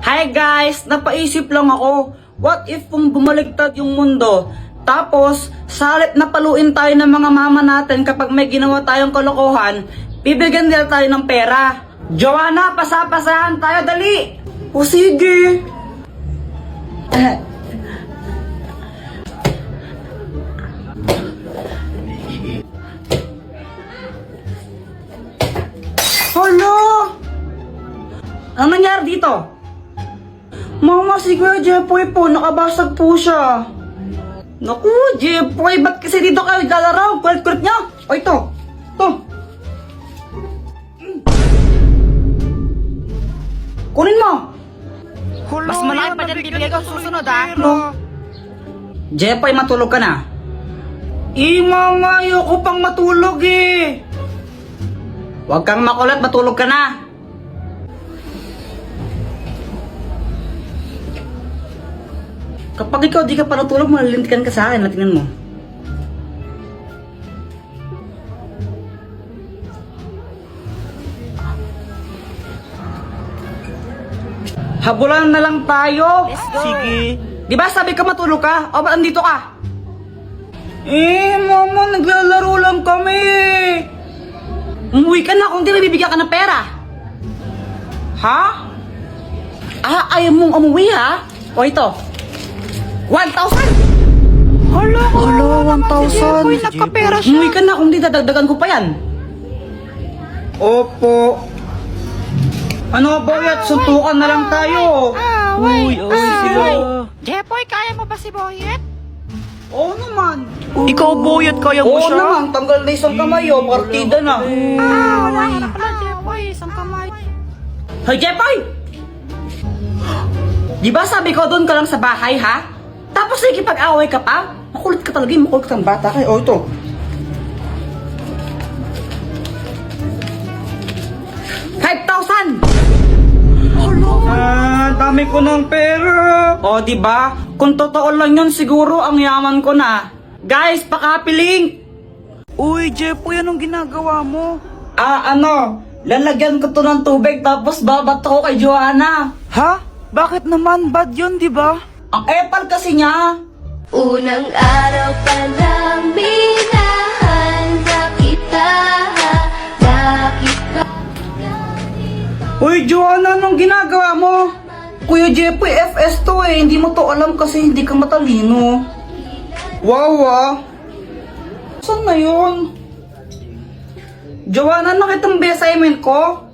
Hi guys! Napaisip lang ako, what if kung bumaligtad yung mundo? Tapos, sa halip na paluin tayo ng mga mama natin kapag may ginawa tayong kalokohan, bibigyan nila tayo ng pera. Joanna, pasapasahan tayo, dali! O sige! Hala! Anong nangyari dito? Mama, si Kuya Jepoy po, nakabasag po siya. Naku, Jepoy, ba't kasi dito kayo galaraw? Kulit-kulit niya. O ito, ito. Kunin mo. Mas malaki pa dyan bibigay ko susunod ha. Jepoy, matulog ka na. Mama, ayoko pang matulog eh. Huwag kang makulit, matulog ka na. Kapag ikaw di ka pa natulog, malalintikan ka sa akin. Tingnan mo. Habulan na lang tayo. Let's go. Sige. Di ba sabi ka matulog ka? O ba't andito ka? Mama, naglalaro lang kami. Umuwi ka na kung di nabibigyan ka ng pera. Ha? Ayaw mong umuwi ha? O ito. 1,000! Hala, 1,000. Uy, nagkapera siya. Umuwi ka na kung di dadagdagan ko pa yan. Opo. Ano ba yan? Suntukan na lang tayo. Uy, sila. Jepoy, kaya mo ba si Boyet? Oo naman. Ikaw, Boyet, kaya mo Oo siya? naman, tanggal na isang kamay o, partida na. Wala ka na pala, Jepoy. Isang kamay. Hoy, Jepoy! Di ba sabi ko doon ka lang sa bahay, ha? Tapos nakikipag-away ka pa? Makulit ka talaga, makulit kang bata ka. O, ito. ₱5,000! Dami ko ng pera. O, di ba? Kung totoo lang yun, siguro ang yaman ko na. Guys, pakapiling! Uy, Jepoy, anong ginagawa mo? Lalagyan ko to ng tubig tapos babato ko kay Joanna. Ha? Bakit naman? Bad yun, di ba? Ang epal kasi niya. Unang araw pa lang minahanda kita. Bakit ba? Uy, Joanna, anong ginagawa mo? Kuya Jepoy, FS to eh. Hindi mo to alam kasi hindi ka matalino. Wow, saan na yun? Joanna, nakita mo ba yung assignment ko?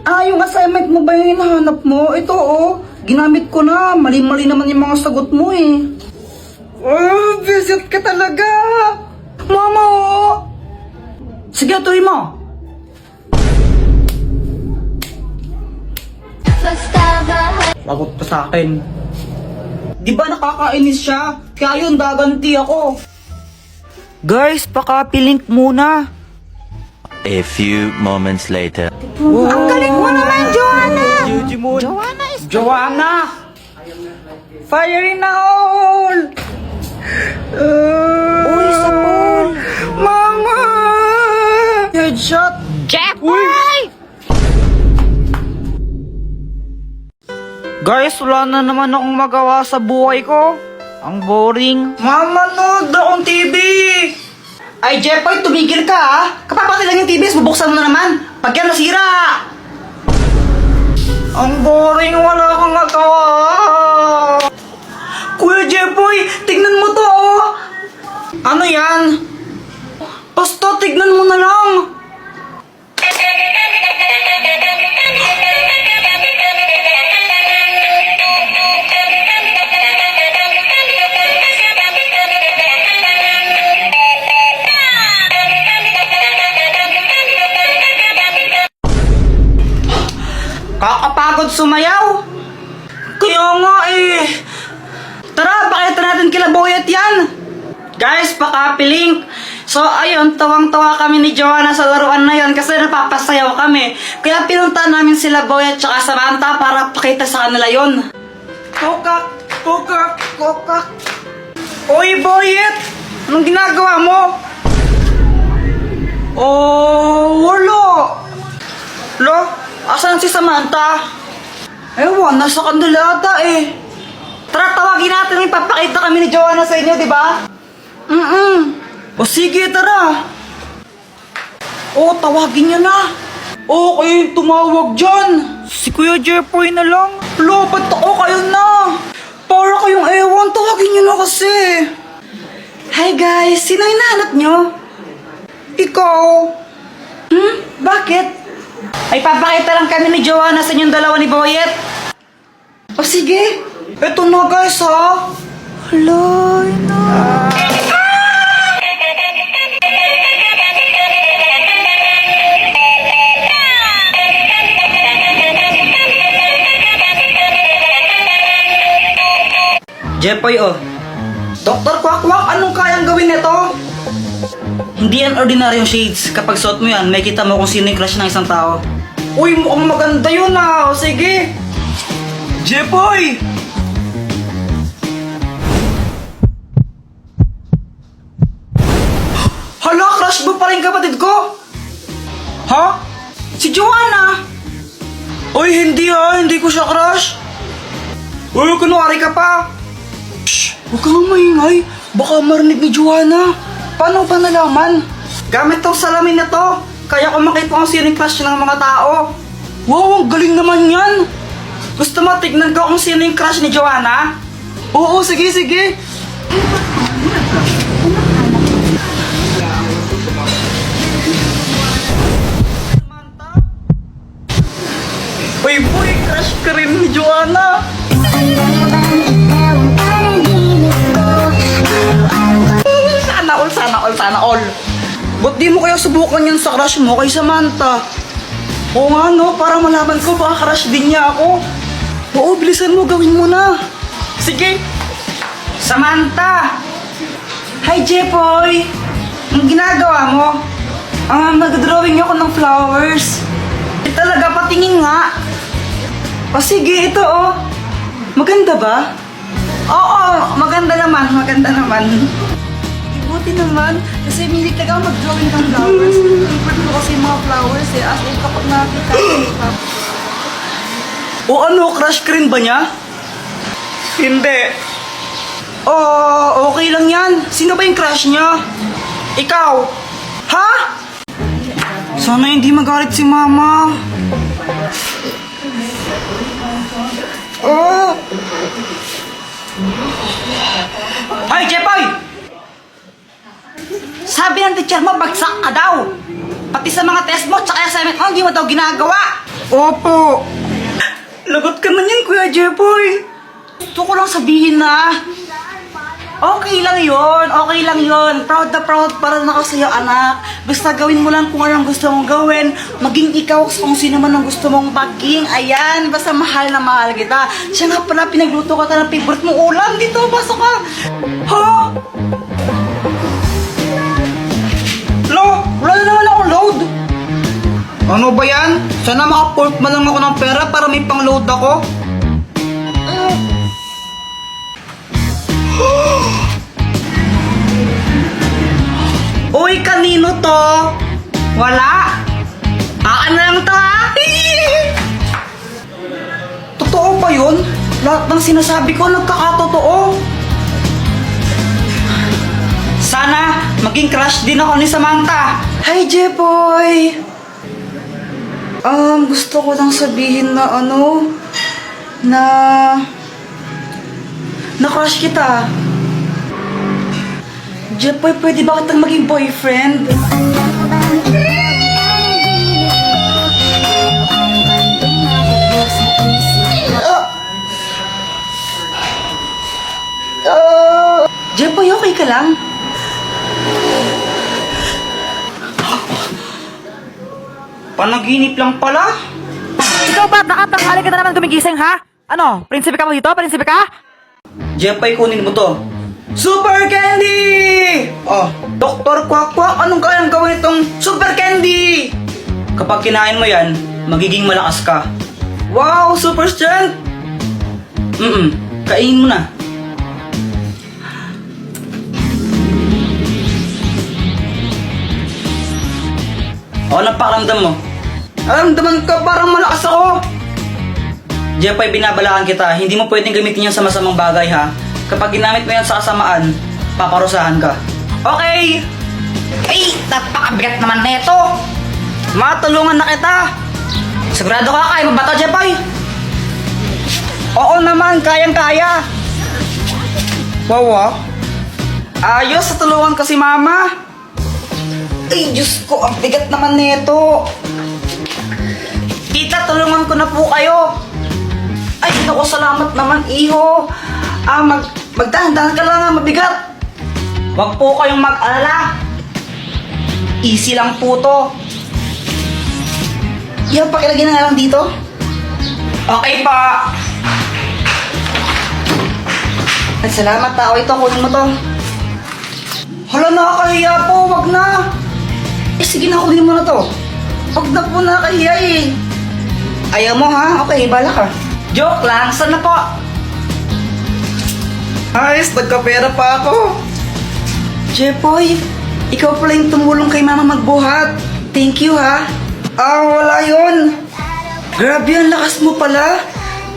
Yung assignment mo ba yung hinahanap mo? Ito oh, ginamit ko na. Mali-mali naman yung mga sagot mo eh. Oh, visit ka talaga. Mama oh. Sige, tuloy mo. Basta mahal Lagot pa sa akin. Di ba nakakainis siya? Kaya yun, daganti ako. Guys, pakapilink muna. A few moments later. Ang galing mo naman, Joanna! Joanna is... Joanna! Fire in the hole! Uy, sa pool! Mama! Headshot! Jepoy! Guys, wala na naman akong magawa sa buhay ko. Ang boring. Mama, nood akong TV! Ay, Jepoy, tumigil ka ha! Kapapatid lang yung TV, bubuksan mo na naman! Pag yan nasira! Ang boring, wala kang magawa! Kuya Jepoy, tignan mo to oh! Ano yan? Basta tignan mo na lang! Kakapagod sumayaw. Kaya nga eh. Tara, pakita natin kila Boyet yan. Guys, pakapiling. So ayun, tawang-tawa kami ni Joanna sa laruan na yon kasi napapasayaw kami. Kaya pinunta namin sila Boyet tsaka Samantha para pakita sa kanila yon. Kokak, kokak, kokak. Oy Boyet, anong ginagawa mo? Oh, wala. Lo, asan si Samantha? Ewan, nasa kandila ata eh. Tara, tawagin natin, may papakita kami ni Joanna sa inyo, di ba? O sige, tara. O, tawagin niyo na. Okay, tumawag dyan. Si Kuya Jeffoy na lang. Lo, ba't ako kayo na? Para kayong ewan, tawagin niyo na kasi. Hi guys, sino yung nahanap niyo? Ikaw. Bakit? Ay, papakita lang kami ni Joanna sa inyong dalawa ni Boyet. O sige, eto na guys ha. Hala, na. Jepoy, oh. Dr. Quack-Quack, anong kayang gawin nito? Hindi yan ordinaryong shades. Kapag suot mo yan, may kita mo kung sino yung crush ng isang tao. Uy, mukhang maganda yun ah. O, sige. Jepoy! Hala, crush mo pa rin kapatid ko? Ha? Si Joanna? Uy, hindi ha. Hindi ko siya crush. Uy, kunwari ka pa. Shh! Huwag kang maingay. Baka marinig ni Joanna. Paano ba nalaman? Gamit tong salamin na to. Kaya ko makita kung sino yung crush ng mga tao. Wow, ang galing naman yan. Gusto mo tignan ko kung sino yung crush ni Joanna? Oo, sige, sige. Uy, boy, crush ka rin ni Joanna. Sana all. Ba't di mo kaya subukan yan sa crush mo kay Samantha? Oo nga no, para malaman ko baka crush din niya ako. Oo, bilisan mo, gawin mo na. Sige. Samantha! Hi, Jepoy! Ang ginagawa mo? Nag-drawing ako ng flowers. Talaga, patingin nga. O sige, ito oh. Maganda ba? Oo, maganda naman. Buti naman, kasi hindi talaga ako mag-drawing ng flowers. Favorite ko kasi yung mga flowers eh. As in, kapag nakita ko. O ano, crush ka rin ba niya? Hindi. Oh, okay lang yan. Sino ba yung crush niya? Ikaw. Ha? Sana hindi magalit si Mama. Oh. Hoy, Jepoy! Sabi ng teacher mo, bagsak ka daw. Pati sa mga test mo, tsaka assignment mo, hindi mo daw ginagawa. Opo. Lagot ka na yan, Kuya Jepoy. Gusto ko lang sabihin na, okay lang yun. Proud na proud para na ako sa'yo, anak. Basta gawin mo lang kung anong gusto mong gawin. Maging ikaw kung sino man ang gusto mong maging. Ayan, basta mahal na mahal kita. Siya nga pala, pinagluto ka ng favorite mong ulam. Dito, pasok ka. Ha? Wala na naman ako load. Ano ba yan? Sana maka-port man lang ako ng pera para may pang-load ako. Uy, kanino to? Wala. Ano lang to ha? Totoo ba yun? Lahat ng sinasabi ko nagkakatotoo. Sana maging crush din ako ni Samantha. Hi, Jepoy! Gusto ko lang sabihin na na-crush kita. Jepoy, pwede ba kitang maging boyfriend? Jepoy, okay ka lang? Panaginip lang pala. Ikaw ba, nakatanghali ka na naman gumigising, ha? Ano, prinsipe ka mo dito? Prinsipe ka? Jepoy, kunin mo to. Super Candy! Oh, Dr. Quack-Quack, anong kayang gawin itong Super Candy? Kapag kinain mo yan, magiging malakas ka. Wow, super strength! Kainin mo na. O, napakamdam mo. Aramdaman ka parang malakas ako. Jepay, binabalaan kita. Hindi mo pwedeng gamitin yan sa masamang bagay, ha? Kapag ginamit mo yan sa kasamaan, paparusahan ka. Okay! Ay, napakabigat naman neto! Matulungan na kita! Sigurado ka, kaya mo ba ito, Jepay? Oo naman, kayang-kaya! Wow, ah. Ayos, tulungan ko si Mama. Ay, Diyos ko, ang bigat naman neto. Tita, tulungan ko na po kayo. Ay, naku, salamat naman, iho. Magdahan-dahan ka lang, mabigat. Huwag po kayong mag-alala. Easy lang po to. Yan, pakilagay na nga lang dito. Okay pa. Ay, salamat tao. Ito, kunin mo to. Hala, nakakahiya po. Wag na. Sige na, kunin mo na to. Wag na po, nakakahiya eh. Ayaw mo ha? Okay, bala ka. Joke lang. Sana po? Ayos, nagkapera pa ako. Jepoy, ikaw pala yung tumulong kay Mama magbuhat. Thank you ha. Wala yun. Grabe, ang lakas mo pala.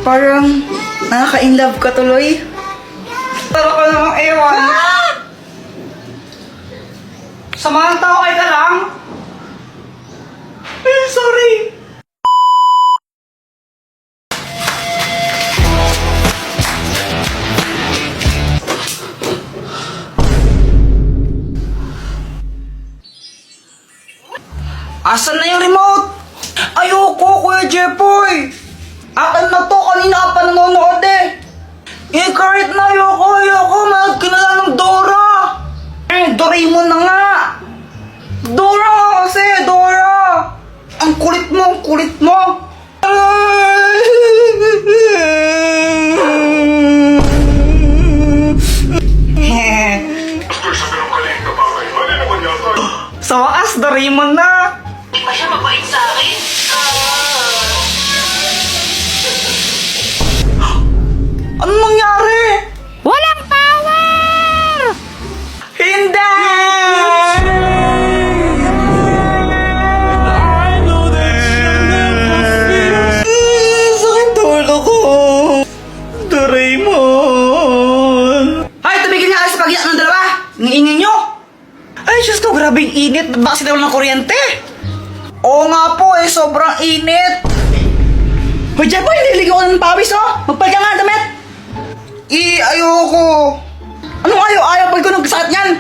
Parang nakaka-inlove ka tuloy. Tara ka namang ewan. Samahan tao kay ka lang. Ay, sorry. Asan na yung remote? Ayoko, Kuya Jepoy! Akin na to, kanina ka pa nanonood eh! Kahit na ayoko, mahal ka na lang ng Dora! Doraemon na nga! Dora kasi, Dora! Ang kulit mo! Sa wakas, Doraemon na! Di ba siya mabait sa akin? Anong nangyari? Walang power! Hindi! Sakit ulo ko. Doraemon. Hay, tumigil nga kayo sa pag-iyak ng dalawa. Ngiingin nyo. Ay, Diyos ko, grabe yung init. Ba't ba kasi nawala ng kuryente? Oo nga po eh, sobrang init. Hoy, Jepoy, nililigo ko ng pawis oh. Magpalit ka nga ng damit. Ayoko. Anong ayaw? Ayaw pag ko nagsakit yan.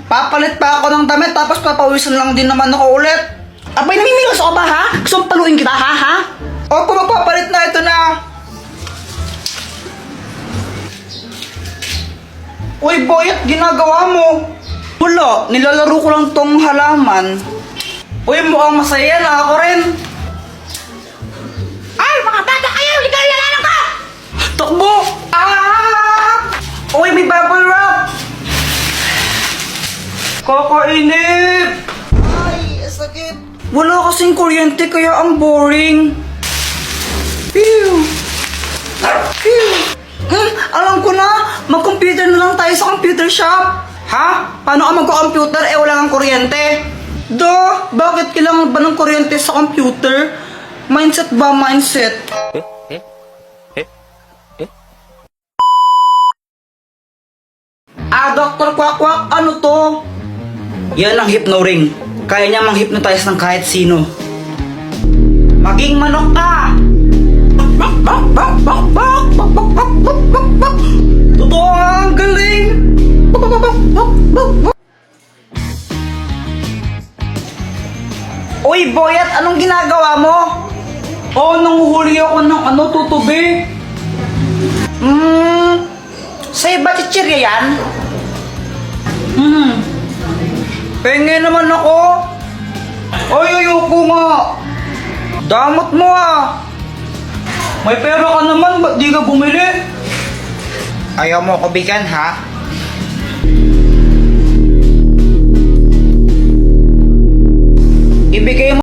Papalit pa ako ng damit tapos papawisan lang din naman ako ulit. Abay, namimilos ako ba ha? Gusto mong paluin kita ha? Opo, magpapalit na, ito na. Uy, Boyet, ginagawa mo? Wala, nilalaro ko lang tong halaman. Uy, mukhang masaya na ako rin. Ay, mga bata kayo! Ligaw na lang ka! Takbo! Uy, may bubble wrap! Kakainip! Ay, sakit! Wala kasing kuryente kaya ang boring. Phew! Phew! Alam ko na! Mag-computer na lang tayo sa computer shop! Ha? Paano ka magko-computer wala kang kuryente? Bakit kailangan ba ng kuryente sa computer? Mindset ba mindset? Dr. Quack, ano to? Yan ang hypno-ring. Kaya niya mang-hypnotize ng kahit sino. Maging manok ka! Totoo nga, ang galing! Uy, Boyet, anong ginagawa mo? Nanguhuli ako ng tutubi. Sa'yo ba chichirya yan? Penge naman ako. Ay, ayoko nga. Damot mo ah. May pera ka naman, ba't di ka bumili? Ayaw mo ko bigyan ha? Ibigay mo